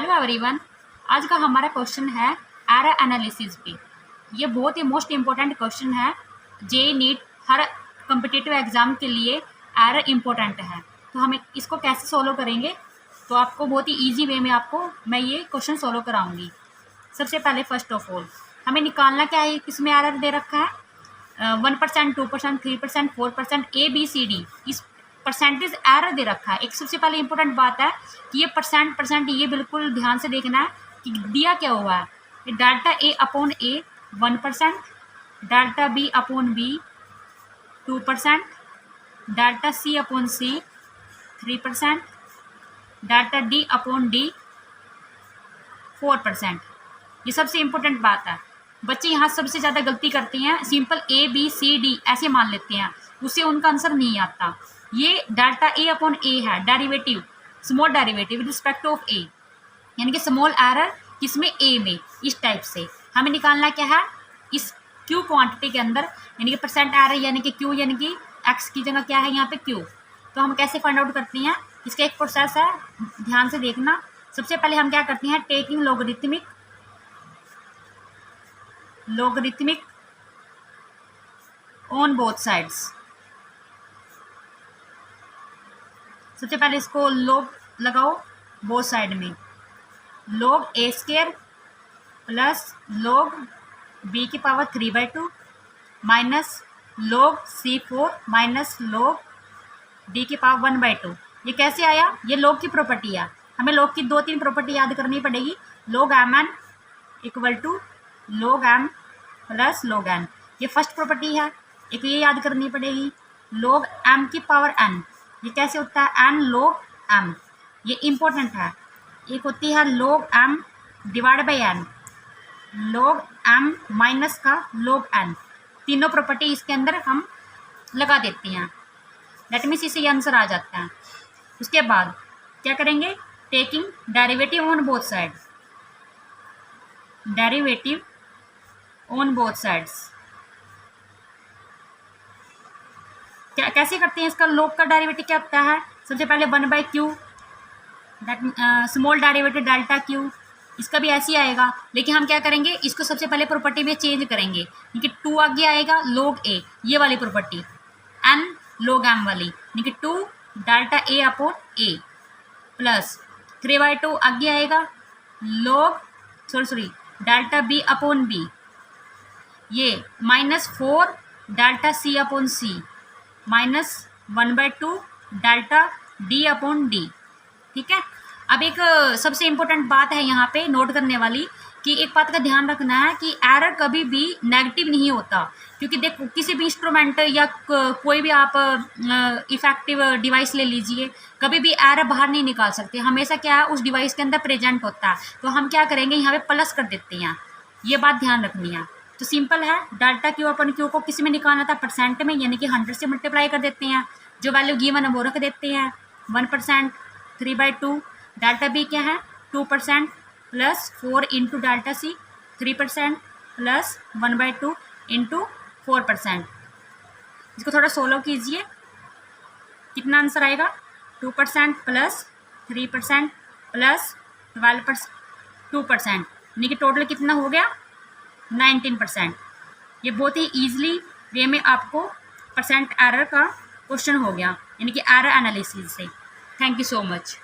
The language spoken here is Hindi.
Hello everyone. आज का हमारा क्वेश्चन है एरर एनालिसिस पे। ये बहुत ही मोस्ट इम्पोर्टेंट क्वेश्चन है। जे नीट हर कम्पिटिटिव एग्जाम के लिए एरर इम्पोर्टेंट है। तो हम इसको कैसे सोल्व करेंगे, तो आपको बहुत ही इजी वे में मैं ये क्वेश्चन सोल्व कराऊंगी। सबसे पहले फर्स्ट ऑफ ऑल हमें निकालना क्या है, किसमें एरर दे रखा है 1%, 2%, 3%, 4%, ABCD इस परसेंटेज एरर दे रखा है। एक सबसे पहले इंपॉर्टेंट बात है कि ये परसेंट ये बिल्कुल ध्यान से देखना है कि दिया क्या हुआ है। Data A upon A 1%, data B upon B 2%, data C upon C 3%, data D upon D 4%। ये सबसे इम्पोर्टेंट बात है। बच्चे यहाँ सबसे ज़्यादा गलती करते हैं, सिंपल ABCD ऐसे मान लेते हैं, उससे उनका आंसर नहीं आता। ये डाटा A अपॉन A है, derivative, small derivative with respect of A, यानी कि स्मॉल एरर किसमें, A में। इस टाइप से हमें निकालना क्या है, इस Q क्वांटिटी के अंदर, यानी कि परसेंट एरर यानी कि Q, यानी कि X की जगह क्या है यहाँ पे Q। तो हम कैसे फाइंड आउट करते हैं, इसका एक प्रोसेस है, ध्यान से देखना। सबसे पहले हम क्या करते हैं, taking logarithmic on both sides. सबसे पहले इसको लॉग लगाओ बोथ साइड में, log A² plus log B की power 3/2 minus log C4 minus log D की पावर 1/2। ये कैसे आया, ये log की प्रॉपर्टी है। हमें log की 2-3 प्रॉपर्टी याद करनी पड़ेगी। log mn equal to log m plus log n, ये फर्स्ट प्रॉपर्टी है। एक ये याद करनी पड़ेगी, log m की पावर n, ये कैसे होता है, n log m, ये इम्पोर्टेंट है। एक होती है log m divide by n, log m minus का log n। तीनों प्रॉपर्टी इसके अंदर हम लगा देते हैं, दैट मीन्स इसे आंसर आ जाता है। उसके बाद क्या करेंगे, taking derivative on both side, derivative on both sides. क्या कैसे करते हैं, इसका log का डेरिवेटिव क्या होता है, सबसे पहले 1/q, that small derivative delta q, इसका भी ऐसे ही आएगा। लेकिन हम क्या करेंगे, इसको सबसे पहले प्रॉपर्टी में चेंज करेंगे, क्योंकि 2 आगे आएगा log a, ये वाली प्रॉपर्टी, n log m वाली, यानी कि 2 delta a upon a plus 3/2 आगे आएगा डेल्टा b अपॉन b, ये minus 4 delta c upon c minus 1/2 delta d upon d। ठीक है। अब एक सबसे इम्पोर्टेंट बात है यहाँ पे नोट करने वाली, कि एक बात का ध्यान रखना है कि एरर कभी भी नेगेटिव नहीं होता। क्योंकि देखो, किसी भी इंस्ट्रूमेंट या कोई भी आप इफेक्टिव डिवाइस ले लीजिए, कभी भी एरर बाहर नहीं निकाल सकते, हमेशा क्या है उस डिवाइस के अंदर प्रेजेंट होता है। तो हम क्या करेंगे, यहाँ पे प्लस कर देते हैं, ये बात ध्यान रखनी है। तो सिंपल है, डाटा क्यू अपन क्यू को किसी में निकालना था, परसेंट में, यानी कि 100 से मल्टीप्लाई कर देते हैं, जो वैल्यू गिवन है वो रख देते हैं। 1% 3/2, डाटा बी क्या है 2% प्लस 4 इंटू डाटा सी 3% प्लस 1/2 इंटू 4%। इसको थोड़ा सोल्व कीजिए, कितना आंसर आएगा, 2% प्लस 3% प्लस 2%, यानी कि टोटल कितना हो गया 19%। ये बहुत ही ईजिली वे में आपको परसेंट एरर का क्वेश्चन हो गया, यानी कि एरर एनालिसिस से। Thank you so much.